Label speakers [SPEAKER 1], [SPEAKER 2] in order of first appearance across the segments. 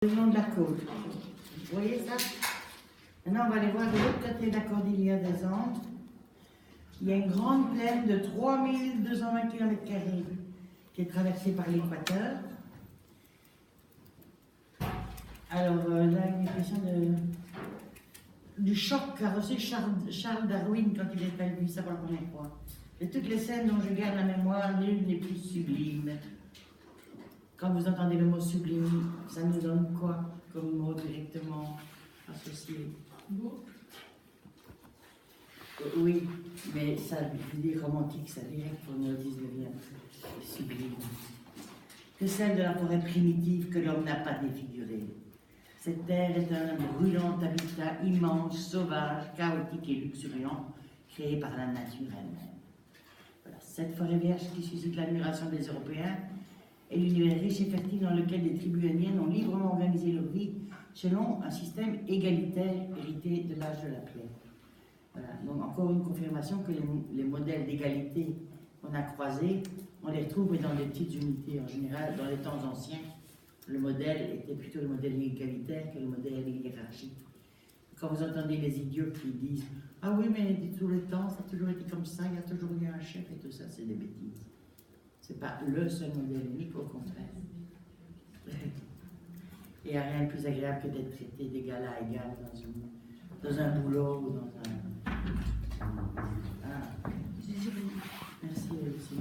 [SPEAKER 1] Le long de la côte. Vous voyez ça? Maintenant, on va aller voir de l'autre côté de la cordillère des Andes. Il y a une grande plaine de 3220 km² qui est traversée par l'équateur. Alors là, il est question du choc qu'a reçu Charles Darwin quand il est vu ça pour la première fois. De toutes les scènes dont je garde la mémoire, l'une des plus sublimes. Quand vous entendez le mot sublime, ça nous donne quoi comme mot directement associé?
[SPEAKER 2] Beau.
[SPEAKER 1] Oui, mais ça veut dire romantique, ça veut dire pour nous 19e, sublime. Que celle de la forêt primitive que l'homme n'a pas défigurée. Cette terre est un brûlant habitat immense, sauvage, chaotique et luxuriant, créé par la nature elle-même. Voilà. Cette forêt vierge qui suscite l'admiration des Européens est l'univers riche et fertile dans lequel les tribus indiennes ont librement organisé leur vie selon un système égalitaire hérité de l'âge de la pierre. Voilà. Donc encore une confirmation que les modèles d'égalité qu'on a croisés, on les retrouve dans des petites unités. En général, dans les temps anciens, le modèle était plutôt le modèle égalitaire que le modèle hiérarchique. Quand vous entendez les idiots qui disent « Ah oui, mais tout le temps, ça a toujours été comme ça, il y a toujours eu un chef et tout ça », c'est des bêtises. Ce n'est pas le seul modèle unique, au contraire. Il n'y a rien de plus agréable que d'être traité d'égal à égal dans un boulot ou dans un... Ah. Merci aussi.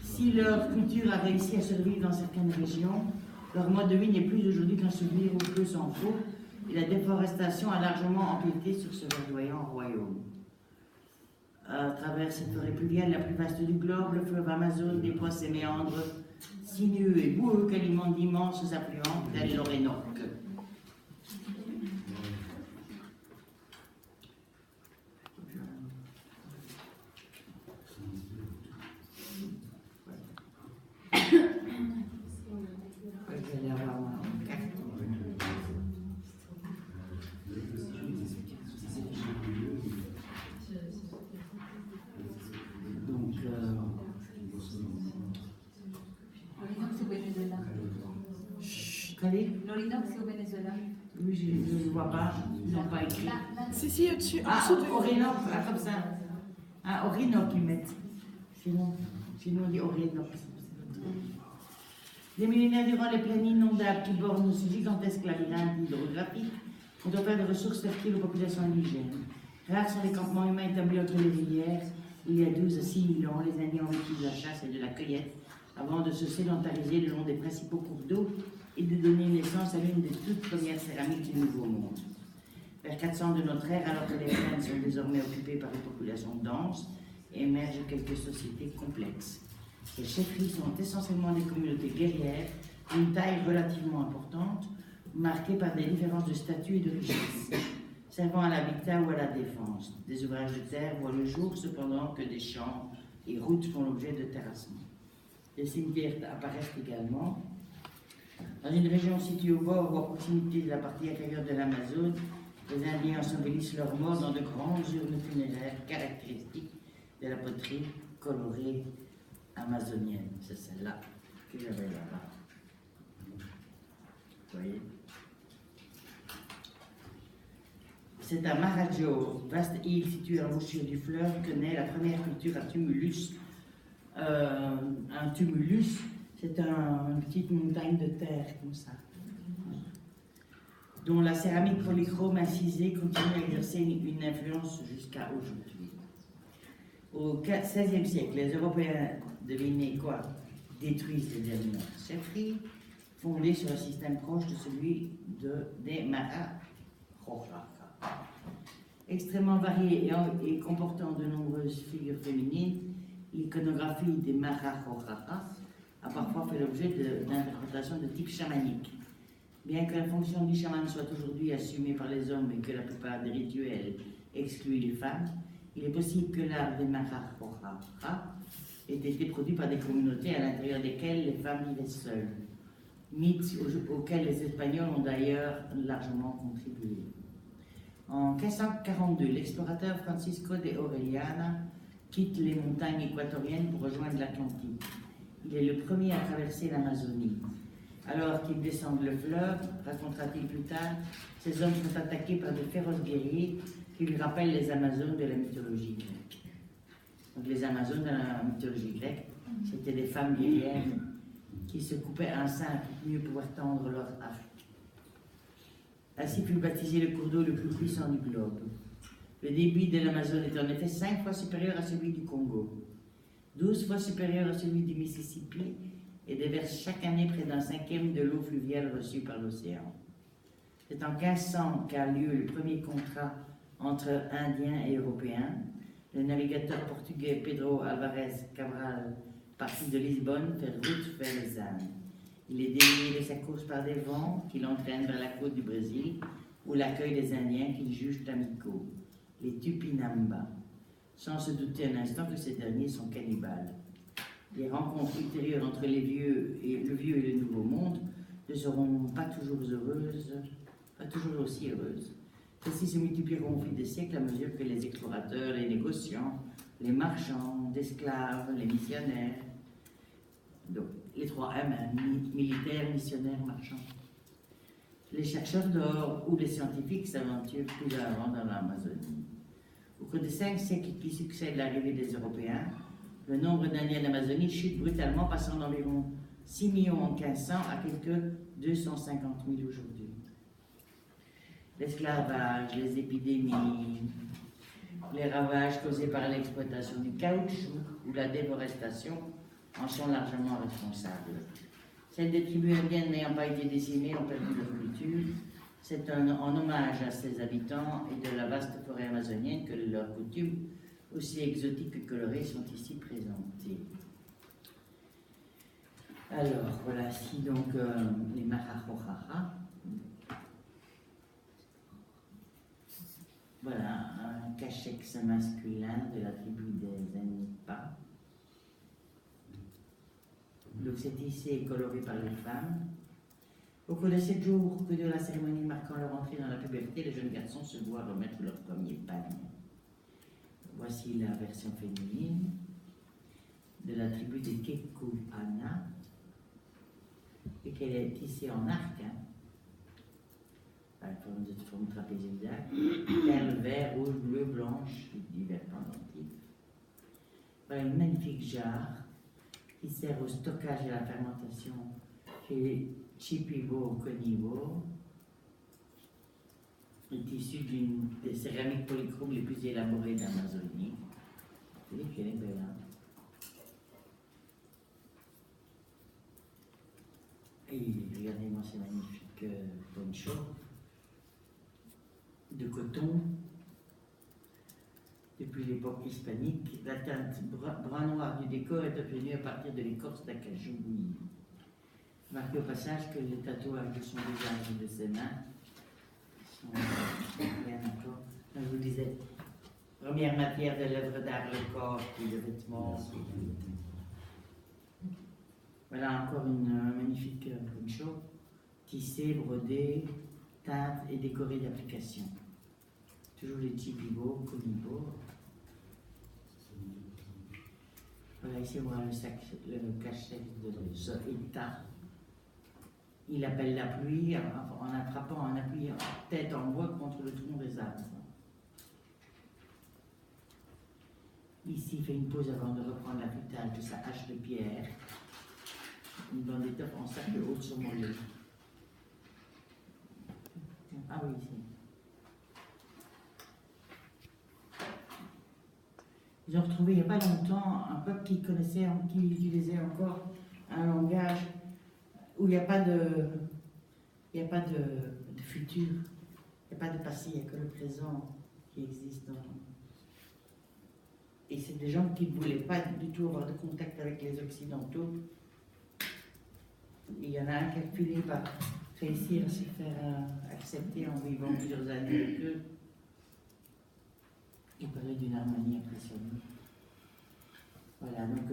[SPEAKER 1] Si leur culture a réussi à survivre dans certaines régions, leur mode de vie n'est plus aujourd'hui qu'un souvenir où peu s'en faut, et la déforestation a largement empiété sur ce verdoyant royaume. À travers cette forêt pluviale la plus vaste du globe, le fleuve Amazon déploie ses méandres sinueux et boueux qu'alimentent d'immenses affluents tels l'Orénoque.
[SPEAKER 2] L'Orinoco, c'est au Venezuela.
[SPEAKER 1] Oui, je ne le vois pas, ils n'ont pas écrit.
[SPEAKER 3] Si, au-dessus.
[SPEAKER 1] Ah, Orinoco, ah, comme ça. Ah, Orinoco, ils mettent. Sinon on dit Orinoco. Des millénaires durant, les plaines inondables qui bornent ce gigantesque labyrinthe hydrographique ont offert des ressources fertiles aux populations indigènes. Rares sont les campements humains établis entre les rivières. Il y a 12 à 6 000 ans, les Indiens ont vécu de la chasse et de la cueillette avant de se sédentariser le long des principaux cours d'eau et de donner naissance à l'une des toutes premières céramiques du Nouveau Monde. Vers 400 de notre ère, alors que les plaines sont désormais occupées par des populations denses, émergent quelques sociétés complexes. Les chefferies sont essentiellement des communautés guerrières d'une taille relativement importante, marquées par des différences de statut et de richesse, servant à l'habitat ou à la défense. Des ouvrages de terre voient le jour cependant que des champs et routes font l'objet de terrassements. Les cimetières apparaissent également. Dans une région située au bord ou à proximité de la partie intérieure de l'Amazone, les Indiens ensevellissent leurs morts dans de grandes urnes funéraires caractéristiques de la poterie colorée amazonienne. C'est celle-là que j'avais là-bas. Vous voyez? C'est à Marajo, vaste île située à l'embouchure du fleuve, que naît la première culture à tumulus. Un tumulus, c'est une petite montagne de terre comme ça, dont la céramique polychrome incisée continue à exercer une influence jusqu'à aujourd'hui. Au XVIe siècle, les Européens, devinez quoi, détruisent les dernières chefferies, fondées sur un système proche de celui des Marajoara. Extrêmement varié et comportant de nombreuses figures féminines, l'iconographie des Marajoara a parfois fait l'objet d'interprétations de type chamanique. Bien que la fonction du chaman soit aujourd'hui assumée par les hommes et que la plupart des rituels excluent les femmes, il est possible que l'art des Marajoara ait été produit par des communautés à l'intérieur desquelles les femmes vivaient seules. Mythes auxquels les Espagnols ont d'ailleurs largement contribué. En 1542, l'explorateur Francisco de Orellana quitte les montagnes équatoriennes pour rejoindre l'Atlantique. Il est le premier à traverser l'Amazonie. Alors qu'il descend le fleuve, racontera-t-il plus tard, ces hommes sont attaqués par de féroces guerriers qui lui rappellent les Amazones de la mythologie grecque. Donc les Amazones de la mythologie grecque, c'était des femmes guerrières qui se coupaient un sein pour mieux pouvoir tendre leur arc. Ainsi fut baptisé le cours d'eau le plus puissant du globe. Le débit de l'Amazone est en effet 5 fois supérieur à celui du Congo, 12 fois supérieur à celui du Mississippi et déverse chaque année près d'un cinquième de l'eau fluviale reçue par l'océan. C'est en 1500 qu'a lieu le premier contrat entre Indiens et Européens. Le navigateur portugais Pedro Álvares Cabral, parti de Lisbonne, fait route vers les Indes. Il est dévié de sa course par des vents qui l'entraînent vers la côte du Brésil, où l'accueil des Indiens qu'il juge amicaux, les Tupinamba, sans se douter un instant que ces derniers sont cannibales. Les rencontres ultérieures entre le vieux et le nouveau monde ne seront pas toujours heureuses, pas toujours aussi heureuses. Celles-ci se multiplieront au fil des siècles à mesure que les explorateurs, les négociants, les marchands d'esclaves, les missionnaires, donc les 3 M, militaires, missionnaires, marchands, les chercheurs d'or ou les scientifiques s'aventurent plus avant dans l'Amazonie. Au cours des 5 siècles qui succèdent l'arrivée des Européens, le nombre d'Indiens d'Amazonie chute brutalement, passant d'environ 6 millions en 1500 à quelques 250 000 aujourd'hui. L'esclavage, les épidémies, les ravages causés par l'exploitation du caoutchouc ou la déforestation en sont largement responsables. Celles des tribus indiennes n'ayant pas été décimées ont perdu leur culture. C'est en hommage à ces habitants et de la vaste forêt amazonienne que leurs coutumes, aussi exotiques que colorées, sont ici présentées. Alors, voilà ici donc les Marajojaja. Voilà un cachex masculin de la tribu des Anipa. Donc c'est ici et coloré par les femmes. Au cours de 7 jours que de la cérémonie marquant leur entrée dans la puberté, les jeunes garçons se voient remettre leur premier pagne. Voici la version féminine de la tribu des Kekuana, et qu'elle est tissée en arc, à forme trapézoïdale, perles vert, rouge, bleu, blanche, divers pendentifs. Voilà une magnifique jarre qui sert au stockage et à la fermentation chez les Chipibo Conibo, est issu d'une des céramiques polychromes les plus élaborées d'Amazonie. Vous voyez qu'elle est belle, hein? Et regardez-moi ces magnifiques ponchos de coton. Depuis l'époque hispanique, la teinte brun-noir du décor est obtenue à partir de l'écorce d'acajou bouillie. Marquez au passage que les tatouages de son visage et de ses mains sont bien encore. Comme je vous disais, première matière de l'œuvre d'art, le corps, puis le vêtement. Voilà encore une magnifique poncho, tissée, brodée, teinte et décorée d'applications. Toujours les Chipibo, Conibo. Voilà, ici on voit le cachet de Zoïta. Il appelle la pluie en attrapant un appui tête en bois contre le tronc des arbres. Ici, il fait une pause avant de reprendre l'affûtage de sa hache de pierre. Une bande d'étoffe en sac de haute surmollée. Ah oui, ici. Ils ont retrouvé il n'y a pas longtemps un peuple qui utilisait encore un langage où il n'y a pas de futur, il n'y a pas de passé, il n'y a que le présent qui existe. Et c'est des gens qui ne voulaient pas du tout avoir de contact avec les Occidentaux. Il y en a un qui a fini par réussir à se faire accepter en vivant plusieurs années avec eux. Il parlait d'une harmonie impressionnante. Voilà, donc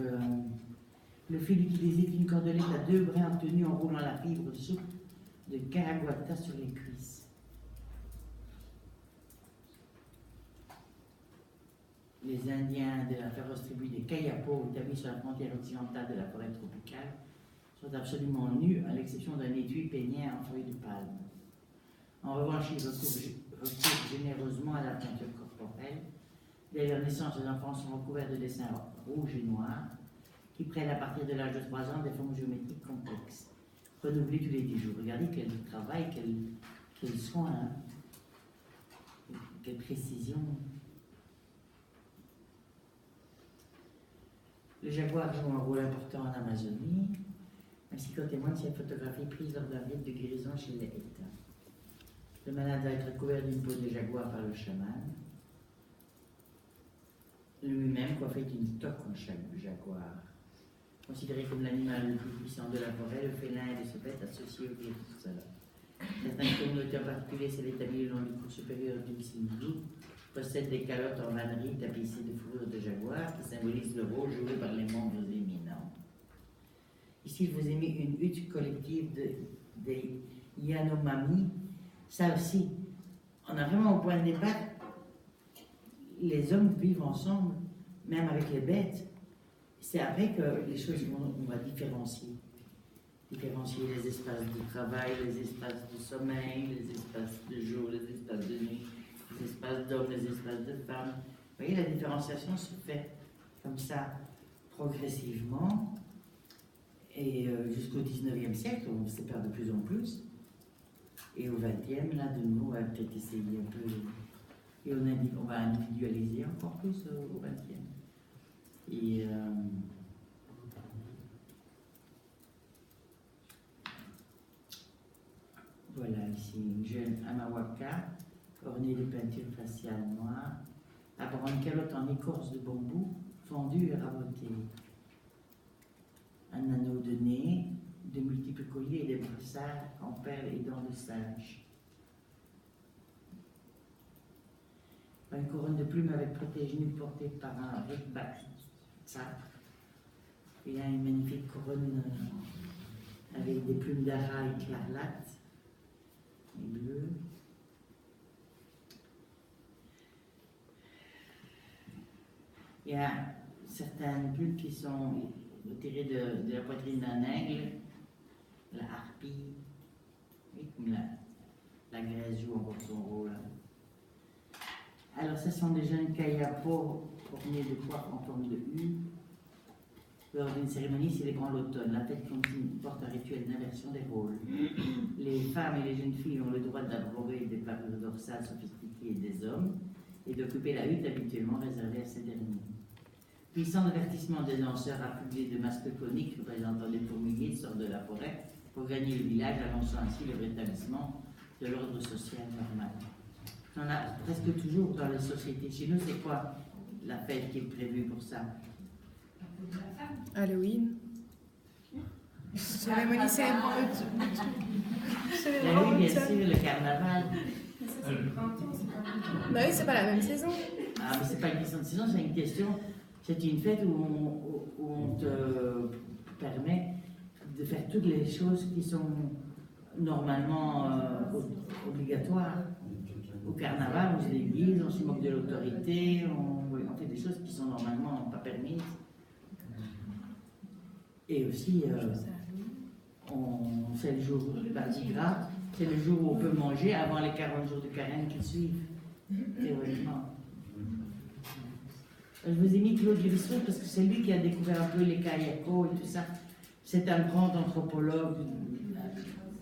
[SPEAKER 1] le fil utilisé est une cordelette à 2 brins obtenus en roulant la fibre souple de caraguata sur les cuisses. les Indiens de la féroce tribu des Kayapo, établis sur la frontière occidentale de la forêt tropicale, sont absolument nus, à l'exception d'un étui peigné en feuilles de palme. En revanche, ils recourent généreusement à la peinture corporelle. Dès leur naissance, les enfants sont recouverts de dessins rouges et noirs, qui prennent à partir de l'âge de 3 ans des formes géométriques complexes, renouvelées tous les 10 jours. Regardez quel travail, quel soin, hein. Quelle précision. Le jaguar joue un rôle important en Amazonie, ainsi qu'en témoigne cette photographie prise lors d'un rite de guérison chez les Hétas. Le malade va être couvert d'une peau de jaguar par le chaman, lui-même coiffé d'une toque en jaguar. Considéré comme l'animal le plus puissant de la forêt, le félin est de ce fait associé au Virtuosa. Certaines communautés en particulier, celles établies le long du cours supérieur du Xingu, possèdent des calottes en vannerie tapissées de fourrure de jaguar qui symbolisent le rôle joué par les membres éminents. Ici, je vous ai mis une hutte collective des Yanomami. Ça aussi, on a vraiment au point de départ, les hommes vivent ensemble, même avec les bêtes. C'est après que les choses on va différencier les espaces de travail, les espaces de sommeil, les espaces de jour, les espaces de nuit, les espaces d'hommes, les espaces de femmes. Vous voyez, la différenciation se fait comme ça progressivement. Et jusqu'au 19e siècle, on se sépare de plus en plus. Et au 20e, là, de nouveau, on va peut-être essayer un peu. Et on va individualiser encore plus au 20e. Et voilà, ici, une jeune Amawaka, ornée de peintures faciales noires, apparemment une calotte en écorce de bambou, fendue et rabotée. Un anneau de nez, de multiples colliers et des brossards en perles et dents de singe. Une couronne de plumes avec protège-nu portée par un Rikbaksa. Il y a une magnifique couronne avec des plumes d'ara écarlates et bleues. Il y a certaines plumes qui sont tirées de la poitrine d'un aigle, la harpie, et comme la graisse joue encore son rôle. Alors, ce sont des jeunes Kayapo ornés de coiffes en forme de U. Lors d'une cérémonie célébrant l'automne, la fête porte un rituel d'inversion des rôles. Les femmes et les jeunes filles ont le droit d'abroger des parures dorsales sophistiquées des hommes et d'occuper la hutte habituellement réservée à ces derniers. Puissant avertissement des danseurs affublés de masques coniques représentant des fourmiliers sortent de la forêt pour gagner le village, annonçant ainsi le rétablissement de l'ordre social normal. On a presque toujours dans les sociétés. Chez nous, c'est quoi la fête qui est prévue pour ça?
[SPEAKER 3] Halloween. Cérémonie célébrant
[SPEAKER 1] Oui, bien sûr, le carnaval.
[SPEAKER 3] Bah oui, c'est pas la même saison.
[SPEAKER 1] Ah, mais c'est pas une question de saison, c'est une question. C'est une fête où on te permet de faire toutes les choses qui sont normalement obligatoires. Au carnaval, on se déguise, on se moque de l'autorité, on fait des choses qui sont normalement pas permises. Et aussi, c'est le jour du Mardi Gras, c'est le jour où on peut manger avant les 40 jours de carême qui suivent, théoriquement. Je vous ai mis Claude Lévi-Strauss parce que c'est lui qui a découvert un peu les Kayako et tout ça. C'est un grand anthropologue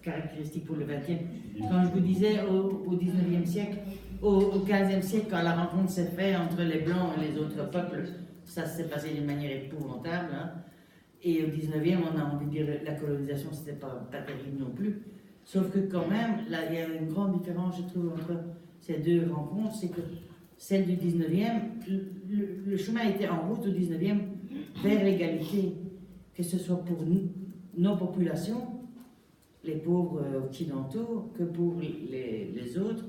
[SPEAKER 1] caractéristique pour le 20e. Quand je vous disais au 19e siècle, au 15e siècle, quand la rencontre s'est faite entre les Blancs et les autres peuples, ça s'est passé d'une manière épouvantable. Hein. Et au 19e, on a envie de dire la colonisation, c'était pas terrible non plus. Sauf que quand même, là, il y a une grande différence, je trouve, entre ces deux rencontres, c'est que celle du 19e, le chemin était en route au 19e vers l'égalité, que ce soit pour nos populations, les pauvres occidentaux, que pour les autres,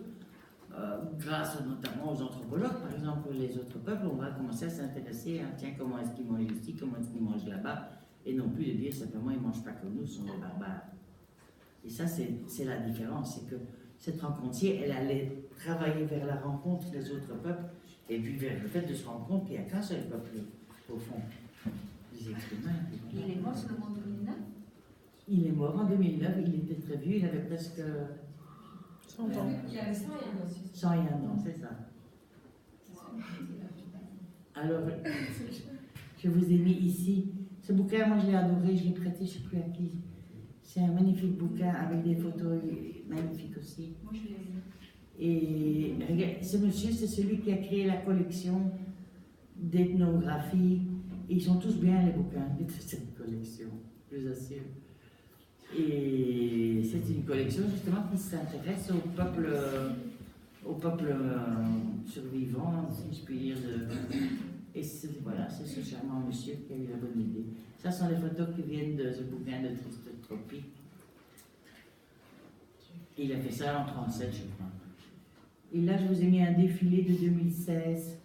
[SPEAKER 1] grâce notamment aux anthropologues, par exemple, les autres peuples, on va commencer à s'intéresser à tiens, comment est-ce qu'ils mangent ici, comment est-ce qu'ils mangent là-bas, et non plus de dire simplement ils ne mangent pas comme nous, ce sont des barbares. Et ça, c'est la différence, c'est que cette rencontre-ci, elle allait travailler vers la rencontre des autres peuples Et puis vers le fait de se rendre compte qu'il n'y a qu'un seul peuple, au fond, les êtres humains.
[SPEAKER 2] Il est mort seulement en 2009.
[SPEAKER 1] Il est mort en 2009, il était très vieux, il avait presque
[SPEAKER 3] 100 ans.
[SPEAKER 4] Il avait 101 ans.
[SPEAKER 1] 101 ans, c'est ça. Alors, je vous ai mis ici. Ce bouquin, moi je l'ai adoré, je l'ai prêté, je ne sais plus à qui. C'est un magnifique bouquin avec des photos magnifiques aussi.
[SPEAKER 2] Moi, je l'ai vu.
[SPEAKER 1] Et regarde, ce monsieur, c'est celui qui a créé la collection d'ethnographie. Et ils sont tous bien, les bouquins de cette collection, je vous assure. Et c'est une collection justement qui s'intéresse au peuple survivant, si je puis dire. Et voilà, c'est ce charmant monsieur qui a eu la bonne idée. Ça sont les photos qui viennent de ce bouquin de Triste Tropique. Il a fait ça en 1937, je crois. Et là, je vous ai mis un défilé de 2016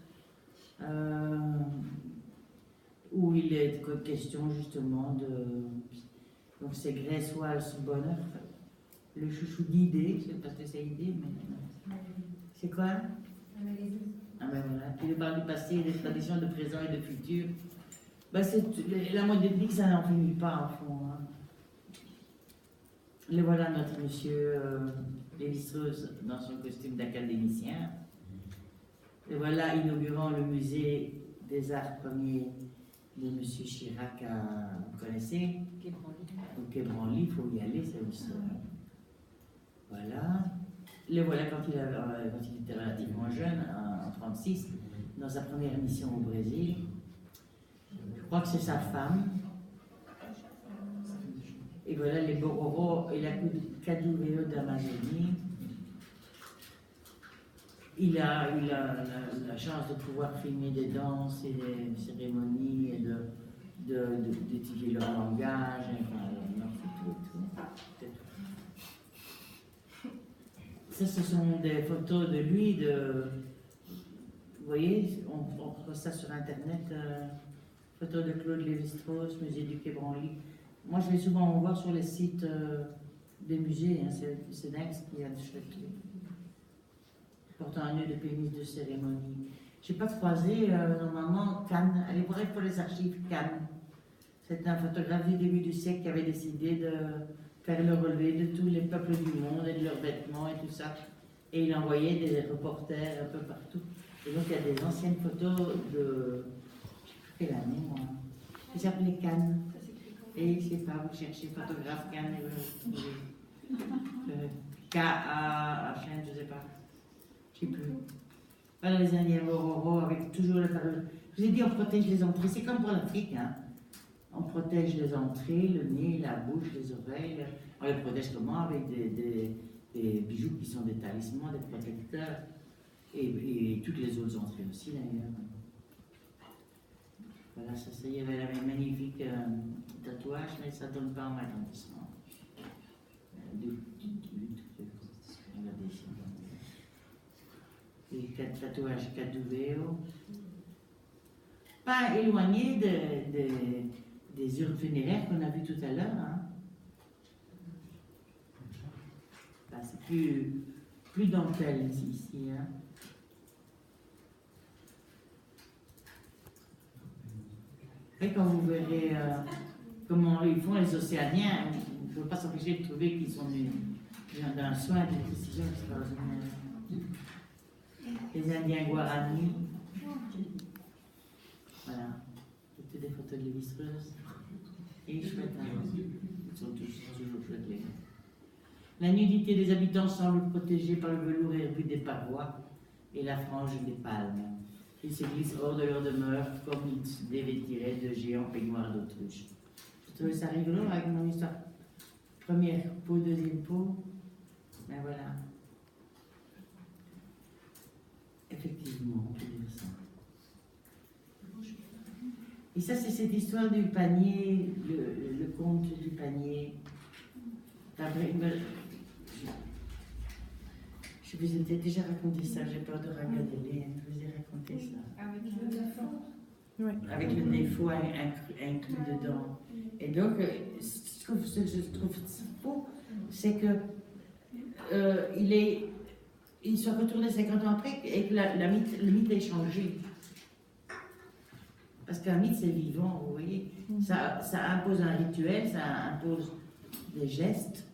[SPEAKER 1] où il est question justement de. Donc, c'est Grace Walls Bonheur, le chouchou d'idées, je ne sais pas ce que c'est idée, mais. C'est quoi? Ah ben voilà, puis il parle du passé, des traditions de présent et de futur. Ben la modernité, ça n'en finit pas, en fond. Hein. Le voilà notre monsieur Lévi-Strauss dans son costume d'académicien. Et voilà inaugurant le musée des arts premiers de monsieur Chirac, vous connaissez? Au Quai Branly, il faut y aller, c'est aussi. Voilà. Le voilà quand il était relativement jeune, en 1936, dans sa première mission au Brésil. Je crois que c'est sa femme. Et voilà les Bororo et la Caduveo d'Amazonie. Il a eu la chance de pouvoir filmer des danses et des cérémonies et d'étudier leur langage, enfin, tout. Ça, ce sont des photos de lui, vous voyez, on trouve ça sur Internet, photos de Claude Lévi-Strauss, musée du Quai Branly. Moi, je vais souvent en voir sur les sites des musées, hein, c'est Next qui a des chouettes portant un nœud de pénis de cérémonie. Je n'ai pas croisé, normalement, Cannes. Allez voir pour les archives Cannes. C'est un photographe du début du siècle qui avait décidé de faire le relevé de tous les peuples du monde et de leurs vêtements et tout ça. Et il envoyait des reporters un peu partout. Et donc, il y a des anciennes photos de. Je ne sais plus quelle année, moi. Qui s'appelait Cannes. Et je ne sais pas, vous cherchez photographe Cannes. K-A-H-N, je ne sais pas. Je ne sais plus. Voilà les Indiens Bororo avec toujours le parole. Je vous ai dit, on protège les entrées. C'est comme pour l'Afrique, hein. On protège les entrées, le nez, la bouche, les oreilles. On les protège comment? Avec des bijoux qui sont des talismans, des protecteurs. Et toutes les autres entrées aussi, d'ailleurs. Voilà, ça y est, elle avait un magnifique tatouage, mais ça ne donne pas en agrandissement. Regardez ici. Les tatouages Caduveo. Pas éloigné des urnes funéraires qu'on a vues tout à l'heure. Hein. Ben, c'est plus dentelle ici. Hein. Et quand vous verrez comment ils font les Océaniens, on ne peut pas s'empêcher de trouver qu'ils sont d'un soin, d'une précision extraordinaire. Les Indiens Guarani. Voilà. C'était des photos de Lévi-Strauss. Et chouette, hein. Ils sont toujours chouettes, les gars. La nudité des habitants semble protégée par le velours herbu des parois et la frange des palmes. Ils se glissent hors de leur demeure comme ils se dévêtiraient de géants peignoirs d'autruche. J'ai trouvé ça rigolo avec mon histoire. Première peau, deuxième peau. Ben voilà. Effectivement, on peut dire ça. Et ça, c'est cette histoire du panier, le conte du panier. Je vous ai déjà raconté ça, j'ai peur de regarder, je vous ai raconté ça.
[SPEAKER 4] Avec le défaut.
[SPEAKER 3] Ouais.
[SPEAKER 1] Avec le défaut inclus dedans. Et donc, ce que je trouve faux, c'est que il est ils sont retournés 50 ans après et que le mythe a changé. Parce qu'un mythe, c'est vivant, vous voyez. Ça impose un rituel, ça impose des gestes.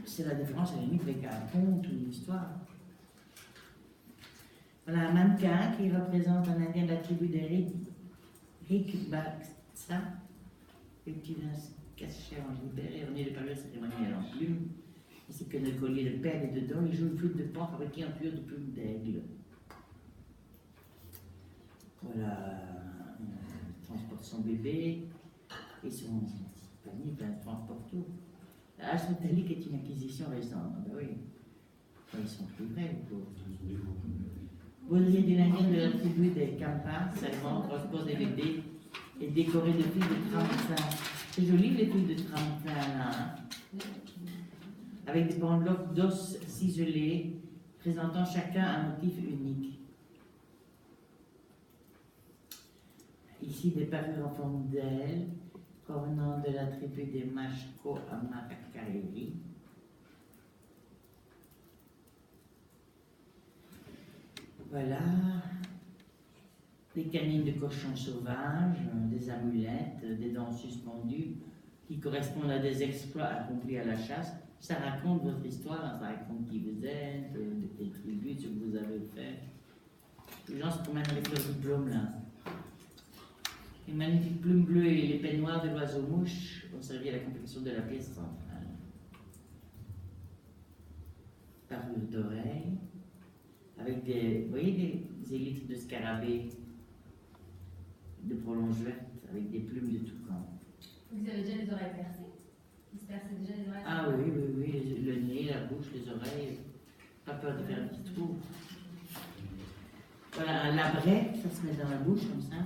[SPEAKER 1] C'est la différence à la limite avec un conte ou une histoire. Voilà un mannequin qui représente un indien de la tribu des Rikbaksa, victime d'un cache en libéré, orné de parures cérémonielles en plumes. Ainsi que de collier de perles et de dents, il joue une flûte de pan fabriquée en cuir de plumes d'aigle. Voilà, il transporte son bébé et son panier transporte tout. La hache métallique est une acquisition récente. Ben oui, enfin, ils sont plus vrais, les pauvres. Baudrier d'une indienne de la tribu des Kampas, servant, transpose des bébés et décoré de fils de tramontin. C'est joli les fils de tramontin là, hein? Avec des bandeloques d'os ciselés, présentant chacun un motif unique. Ici, des parures en forme d'ailes, provenant de la tribu des Mashko à Marakaeri. Voilà, des canines de cochons sauvages, des amulettes, des dents suspendues qui correspondent à des exploits accomplis à la chasse. Ça raconte votre histoire, ça raconte qui vous êtes, de quelle tribu, ce que vous avez fait. Les gens se promènent avec leur diplôme là. Les magnifiques plumes bleues et les peines noires de l'oiseau-mouche ont servi à la confection de la pièce centrale. Parure d'oreilles, avec des, vous voyez, des élytres de scarabée, de prolonge verte, avec des plumes de tout camp.
[SPEAKER 2] Vous avez déjà les oreilles percées? Ils se perçaient déjà les oreilles?
[SPEAKER 1] Ah oui, le nez, la bouche, les oreilles, pas peur de faire un petit trou. Voilà, un labret, ça se met dans la bouche comme ça.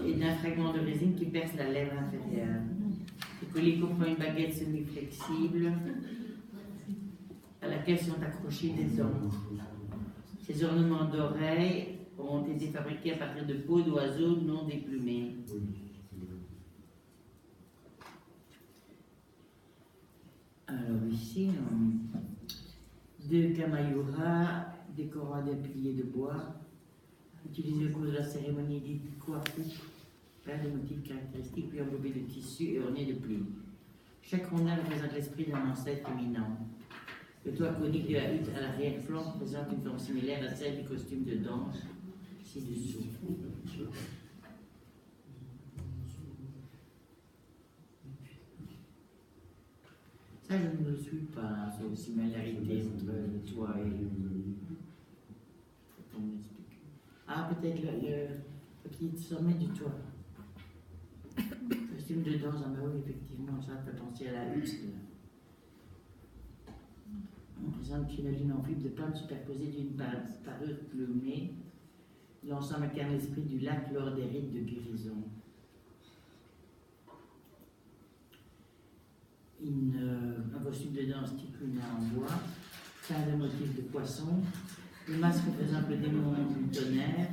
[SPEAKER 1] Et d'un fragment de résine qui perce la lèvre inférieure. Le collier comprend une baguette semi-flexible à laquelle sont accrochés des ongles. Ces ornements d'oreilles ont été fabriqués à partir de peaux d'oiseaux non déplumés. Alors ici, deux kamayuras décorant des piliers de bois, utilisés au cours de la cérémonie dite Kwaku, plein de motifs caractéristiques, puis englobés de tissus et ornés de plumes. Chaque rondelle représente l'esprit d'un ancêtre éminent. Le toit conique de la hutte à l'arrière-plan présente une forme similaire à celle du costume de danse ci-dessous. Ça, je ne le suis pas, sur les similarités entre le toit et le... Faut qu'on m'explique. Ah, peut-être le petit sommet du toit. Le costume de danse, ah ben oui, effectivement, ça fait penser à la hutte. On présente une ligne en fibre de plantes superposée d'une parure plumée. L'ensemble incarne l'esprit du lac lors des rites de guérison. Un costume de danse ticuna en bois, plein de motifs de poissons. Le masque représente le démon du tonnerre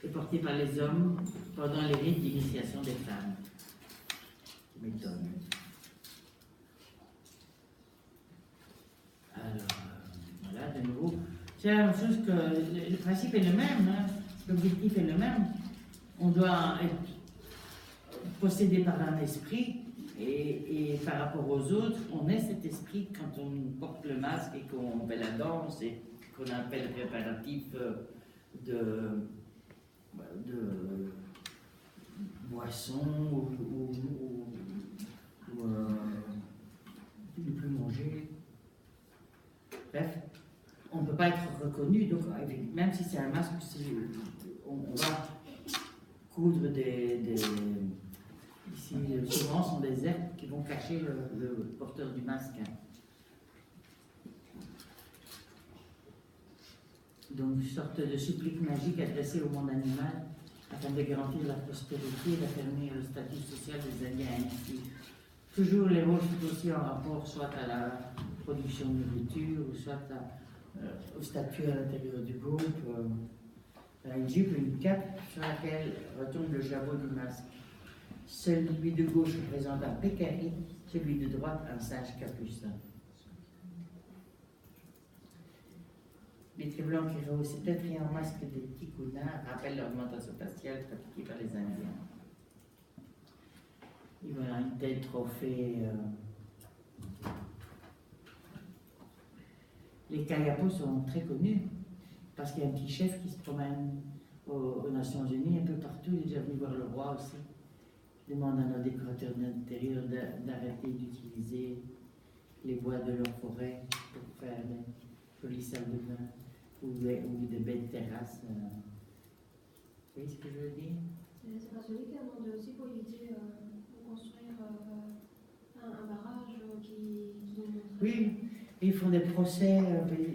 [SPEAKER 1] et porté par les hommes pendant les rites d'initiation des femmes. Ça m'étonne. Alors, voilà, de nouveau. C'est la même chose que le principe est le même, hein. L'objectif est le même. On doit être possédé par un esprit. Et par rapport aux autres, on est cet esprit quand on porte le masque et qu'on fait la danse et qu'on appelle préparatif de boisson ou ne plus manger. Bref, on ne peut pas être reconnu, donc même si c'est un masque, on va coudre Ici, souvent, sont des herbes qui vont cacher le porteur du masque. Donc, une sorte de supplique magique adressée au monde animal afin de garantir la prospérité et d'affermir le statut social des Indiens ainsi. Toujours, les rôles sont aussi en rapport soit à la production de nourriture, ou soit au statut à l'intérieur du groupe. Une jupe, une cape sur laquelle retombe le jabot du masque. Celui de gauche représente un pécari, celui de droite un sage capucin. Les très blancs qui rehaussaient peut-être rien en masque des petits coudins rappellent l'augmentation faciale pratiquée par les Indiens. Et voilà, une telle trophée. Les Kayapos sont très connus parce qu'il y a un petit chef qui se promène aux Nations Unies, un peu partout. Il est déjà venu voir le roi aussi. Il demande à nos décorateurs d'intérieur d'arrêter d'utiliser les bois de leur forêt pour faire des jolies salles de bain ou des belles terrasses. Vous voyez ce que je veux dire?
[SPEAKER 2] C'est pas celui qui a demandé aussi pour éviter de construire un barrage qui
[SPEAKER 1] Oui, ils font des procès,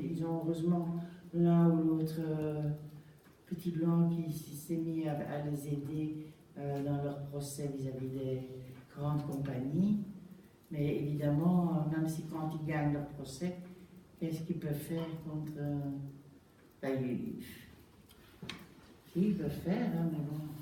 [SPEAKER 1] ils ont heureusement l'un ou l'autre petit blanc qui s'est mis à les aider dans leur procès vis-à-vis des grandes compagnies. Mais évidemment, même si quand ils gagnent leur procès, qu'est-ce qu'ils peuvent faire contre... ils peuvent faire, hein, mais bon.